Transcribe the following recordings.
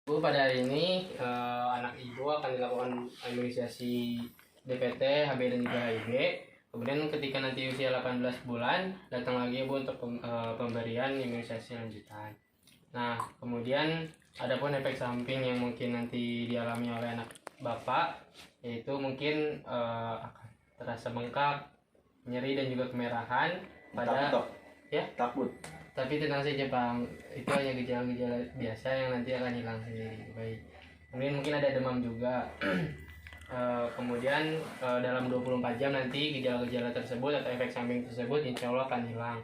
Bu, pada hari ini anak ibu akan dilakukan imunisasi DPT, HB dan juga HIV. Kemudian ketika nanti usia 18 bulan, datang lagi Bu untuk pemberian imunisasi lanjutan. Nah, kemudian ada pun efek samping yang mungkin nanti dialami oleh anak Bapak, yaitu mungkin akan terasa bengkak, nyeri dan juga kemerahan pada takut. Tapi tenang saja Bang, itu hanya gejala-gejala biasa yang nanti akan hilang sendiri. Baik. Kemudian mungkin ada demam juga. Kemudian dalam 24 jam nanti gejala-gejala tersebut atau efek samping tersebut insya Allah akan hilang.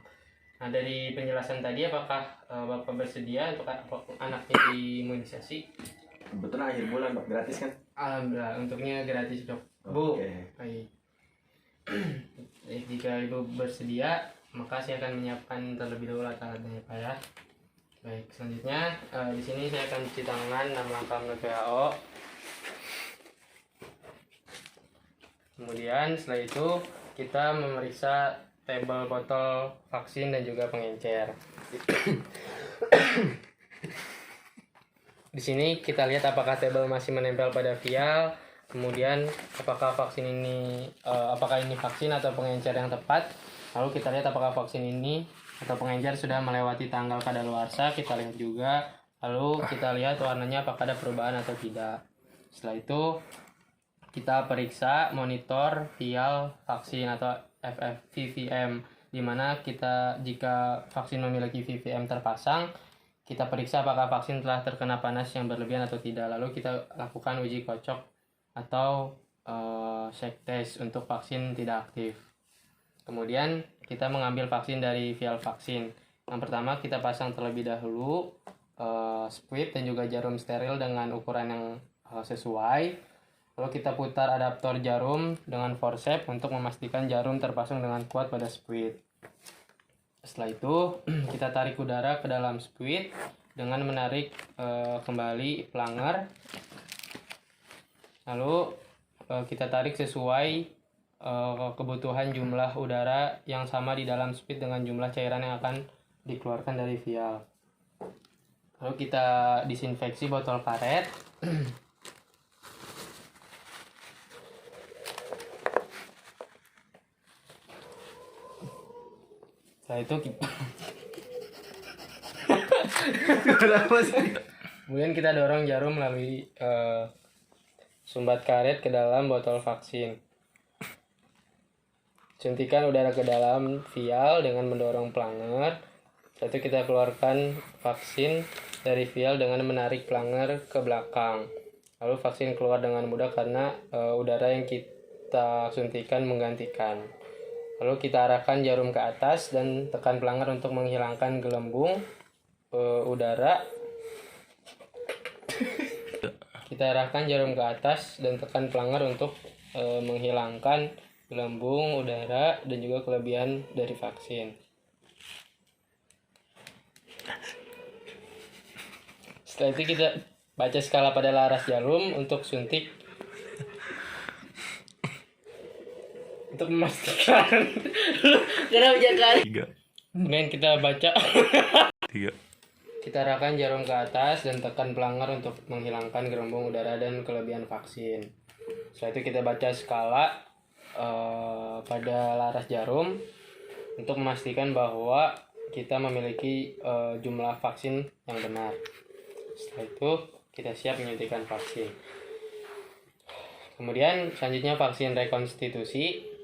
Nah, dari penjelasan tadi, apakah Bapak bersedia untuk anaknya diimunisasi? Kebetulan akhir bulan Pak, gratis kan? Alhamdulillah, untuknya gratis Dok. Bu, baik. Jika Ibu bersedia, maka saya akan menyiapkan terlebih dahulu alat-alatnya Pak ya. Baik, selanjutnya di sini saya akan cuci tangan 6 langkah menurut WHO. Kemudian setelah itu kita memeriksa tabel botol vaksin dan juga pengencer. Di sini kita lihat apakah tabel masih menempel pada vial. Kemudian apakah vaksin ini apakah ini vaksin atau pengencer yang tepat. Lalu kita lihat apakah vaksin ini atau pengencer sudah melewati tanggal kadaluarsa, kita lihat juga. Lalu kita lihat warnanya apakah ada perubahan atau tidak. Setelah itu kita periksa monitor vial vaksin atau VVM, di mana kita jika vaksin memiliki VVM terpasang, kita periksa apakah vaksin telah terkena panas yang berlebihan atau tidak. Lalu kita lakukan uji kocok atau shake test untuk vaksin tidak aktif. Kemudian kita mengambil vaksin dari vial vaksin. Yang pertama kita pasang terlebih dahulu squid dan juga jarum steril dengan ukuran yang sesuai. Lalu kita putar adaptor jarum dengan forceps untuk memastikan jarum terpasang dengan kuat pada squid. Setelah itu kita tarik udara ke dalam squid dengan menarik kembali plunger. Lalu kita tarik sesuai kebutuhan jumlah udara yang sama di dalam squid dengan jumlah cairan yang akan dikeluarkan dari vial. Lalu kita disinfeksi botol karet. Setelah itu kemudian kita dorong jarum melalui sumbat karet ke dalam botol vaksin. Suntikan udara ke dalam vial dengan mendorong plunger. Setelah itu kita keluarkan vaksin dari vial dengan menarik plunger ke belakang. Lalu vaksin keluar dengan mudah karena udara yang kita suntikan menggantikan. Lalu kita arahkan jarum ke atas dan tekan plunger untuk menghilangkan gelembung udara. Kita arahkan jarum ke atas dan tekan plunger untuk menghilangkan gelembung udara dan juga kelebihan dari vaksin. Setelah itu kita baca skala pada laras jarum untuk suntik untuk memastikan. Kenapa jangan? 3. Kemudian kita baca 3. Kita arahkan jarum ke atas dan tekan plunger untuk menghilangkan gelembung udara dan kelebihan vaksin. Setelah itu kita baca skala pada laras jarum untuk memastikan bahwa kita memiliki jumlah vaksin yang benar. Setelah itu kita siap menyuntikkan vaksin. Kemudian selanjutnya vaksin rekonstitusi.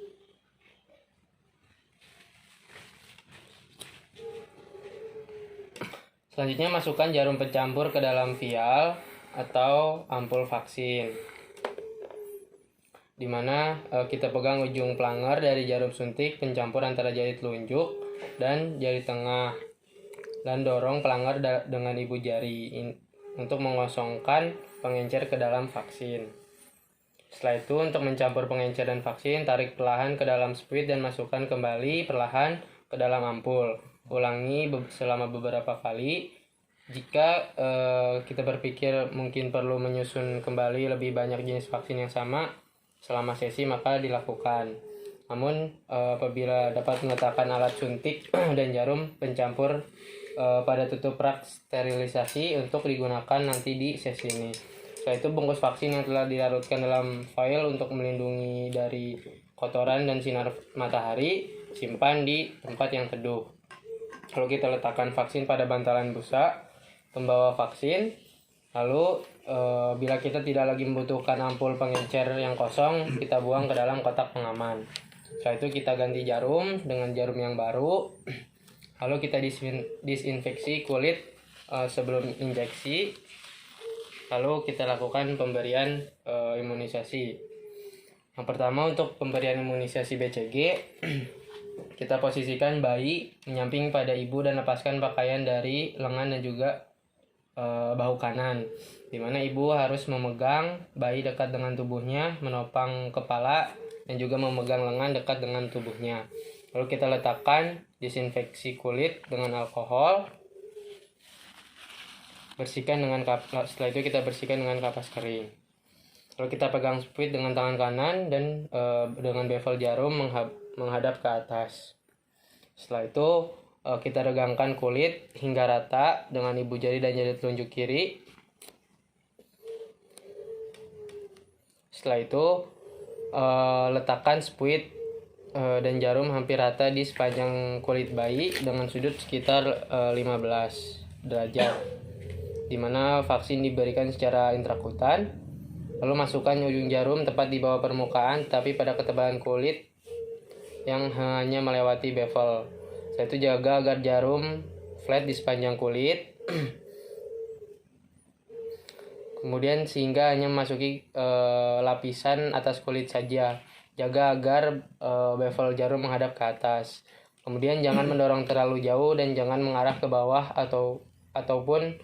Selanjutnya masukkan jarum pencampur ke dalam vial atau ampul vaksin, di mana kita pegang ujung plunger dari jarum suntik pencampur antara jari telunjuk dan jari tengah, dan dorong plunger dengan ibu jari untuk mengosongkan pengencer ke dalam vaksin. Setelah itu untuk mencampur pengencer dan vaksin, tarik perlahan ke dalam squid dan masukkan kembali perlahan ke dalam ampul. Ulangi selama beberapa kali. Jika kita berpikir mungkin perlu menyusun kembali lebih banyak jenis vaksin yang sama selama sesi, maka dilakukan. Namun apabila dapat meletakkan alat suntik dan jarum pencampur pada tutup rak sterilisasi untuk digunakan nanti di sesi ini. Setelah itu bungkus vaksin yang telah dilarutkan dalam foil untuk melindungi dari kotoran dan sinar matahari, simpan di tempat yang teduh. Lalu kita letakkan vaksin pada bantalan busa pembawa vaksin. Lalu bila kita tidak lagi membutuhkan ampul pengencer yang kosong, kita buang ke dalam kotak pengaman. Setelah itu kita ganti jarum dengan jarum yang baru. Lalu kita disinfeksi kulit sebelum injeksi. Lalu kita lakukan pemberian imunisasi. Yang pertama untuk pemberian imunisasi BCG, kita posisikan bayi menyamping pada ibu dan lepaskan pakaian dari lengan dan juga bahu kanan, di mana ibu harus memegang bayi dekat dengan tubuhnya, menopang kepala, dan juga memegang lengan dekat dengan tubuhnya. Lalu kita letakkan disinfeksi kulit dengan alkohol, setelah itu kita bersihkan dengan kapas kering. Lalu kita pegang spuit dengan tangan kanan dan dengan bevel jarum menghadap ke atas. Setelah itu kita regangkan kulit hingga rata dengan ibu jari dan jari telunjuk kiri. Setelah itu letakkan spuit dan jarum hampir rata di sepanjang kulit bayi dengan sudut sekitar 15 derajat, di mana vaksin diberikan secara intrakutan. Lalu masukkan ujung jarum tepat di bawah permukaan tapi pada ketebalan kulit yang hanya melewati bevel. Setelah itu jaga agar jarum flat di sepanjang kulit. Kemudian sehingga hanya memasuki lapisan atas kulit saja. Jaga agar bevel jarum menghadap ke atas. Kemudian jangan mendorong terlalu jauh dan jangan mengarah ke bawah ataupun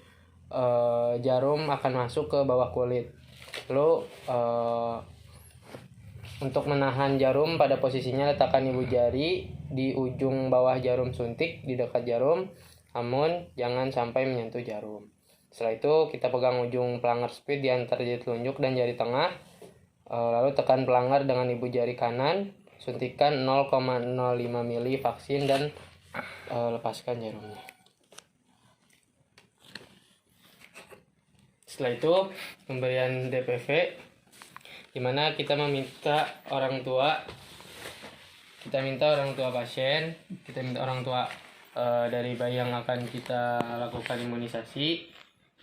jarum akan masuk ke bawah kulit. Lalu untuk menahan jarum pada posisinya, letakkan ibu jari di ujung bawah jarum suntik di dekat jarum, namun jangan sampai menyentuh jarum. Setelah itu kita pegang ujung pelanger speed di antara jari telunjuk dan jari tengah. Lalu tekan pelanger dengan ibu jari kanan, suntikan 0,05 mili vaksin dan lepaskan jarumnya. Setelah itu pemberian DPV, di mana kita minta orang tua pasien, kita minta orang tua dari bayi yang akan kita lakukan imunisasi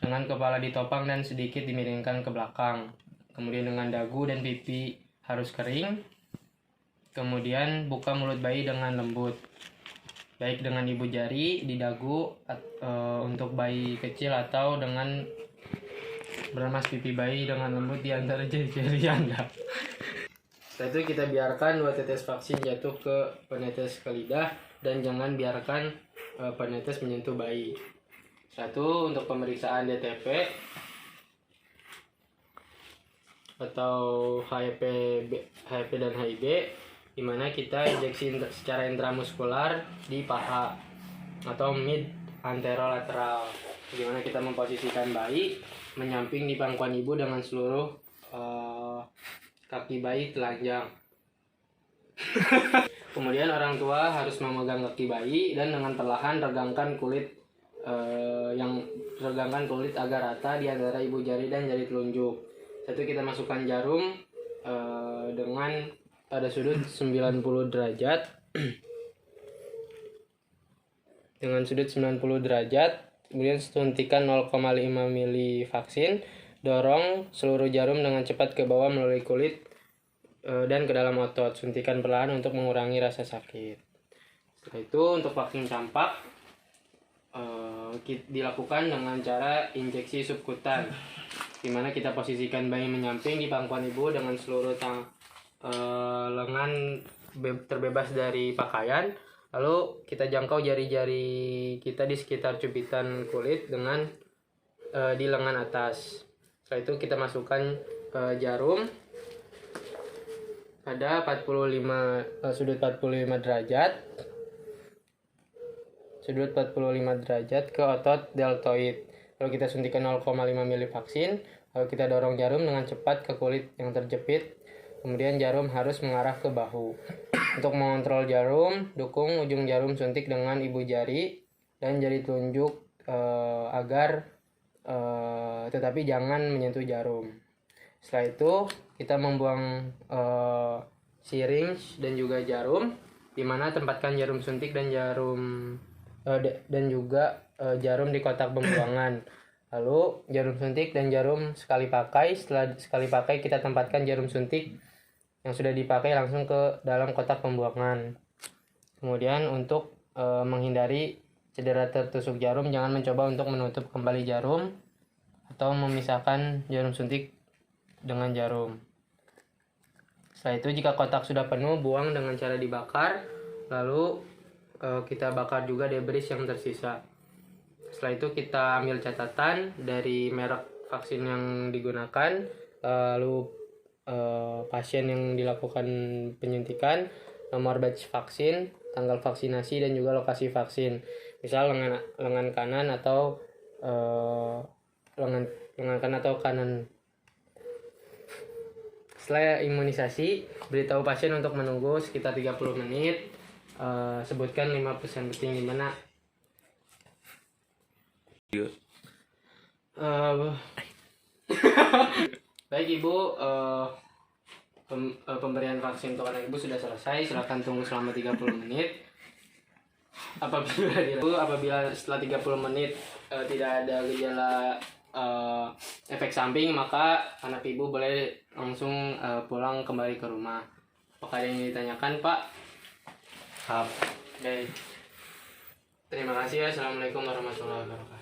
dengan kepala ditopang dan sedikit dimiringkan ke belakang. Kemudian dengan dagu dan pipi harus kering. Kemudian buka mulut bayi dengan lembut, baik dengan ibu jari di dagu untuk bayi kecil atau dengan beramas pipi bayi dengan lembut di antara jari-jari Anda. Setelah itu kita biarkan 2 tetes vaksin jatuh ke penetes ke lidah dan jangan biarkan penetes menyentuh bayi. Setelah itu untuk pemeriksaan DTP atau HIP dan HIV, di mana kita injeksi secara intramuskular di paha atau mid anterolateral, di mana kita memposisikan bayi menyamping di pangkuan ibu dengan seluruh kaki bayi telanjang. Kemudian orang tua harus memegang kaki bayi dan dengan perlahan regangkan kulit agar rata di antara ibu jari dan jari telunjuk. Setelah itu kita masukkan jarum dengan pada sudut 90 derajat. Dengan sudut 90 derajat. Kemudian suntikan 0,5 mili vaksin, dorong seluruh jarum dengan cepat ke bawah melalui kulit dan ke dalam otot. Suntikan perlahan untuk mengurangi rasa sakit. Setelah itu untuk vaksin campak dilakukan dengan cara injeksi subkutan, di mana kita posisikan bayi menyamping di pangkuan ibu dengan seluruh lengan terbebas dari pakaian. Lalu kita jangkau jari-jari kita di sekitar cubitan kulit dengan di lengan atas. Setelah itu kita masukkan jarum pada sudut 45 derajat ke otot deltoid. Lalu kita suntikan 0,5 mili vaksin. Lalu kita dorong jarum dengan cepat ke kulit yang terjepit. Kemudian jarum harus mengarah ke bahu. Untuk mengontrol jarum, dukung ujung jarum suntik dengan ibu jari dan jari telunjuk agar tetapi jangan menyentuh jarum. Setelah itu kita membuang syringe dan juga jarum, di mana tempatkan jarum suntik dan jarum dan juga jarum di kotak pembuangan. Lalu jarum suntik dan jarum sekali pakai. Setelah sekali pakai kita tempatkan jarum suntik yang sudah dipakai langsung ke dalam kotak pembuangan. Kemudian untuk menghindari cedera tertusuk jarum, jangan mencoba untuk menutup kembali jarum atau memisahkan jarum suntik dengan jarum. Setelah itu jika kotak sudah penuh, buang dengan cara dibakar. Lalu kita bakar juga debris yang tersisa. Setelah itu kita ambil catatan dari merek vaksin yang digunakan, lalu pasien yang dilakukan penyuntikan, nomor batch vaksin, tanggal vaksinasi, dan juga lokasi vaksin. Misal lengan kanan atau lengan kanan atau kanan. Setelah imunisasi, beritahu pasien untuk menunggu sekitar 30 menit. Sebutkan 5 pesan penting di mana. Baik Ibu, pemberian vaksin untuk anak Ibu sudah selesai. Silakan tunggu selama 30 menit. Apabila setelah 30 menit tidak ada gejala efek samping, maka anak Ibu boleh langsung pulang kembali ke rumah. Apakah ada yang ditanyakan, Pak? Baik. Terima kasih ya. Assalamualaikum warahmatullahi wabarakatuh.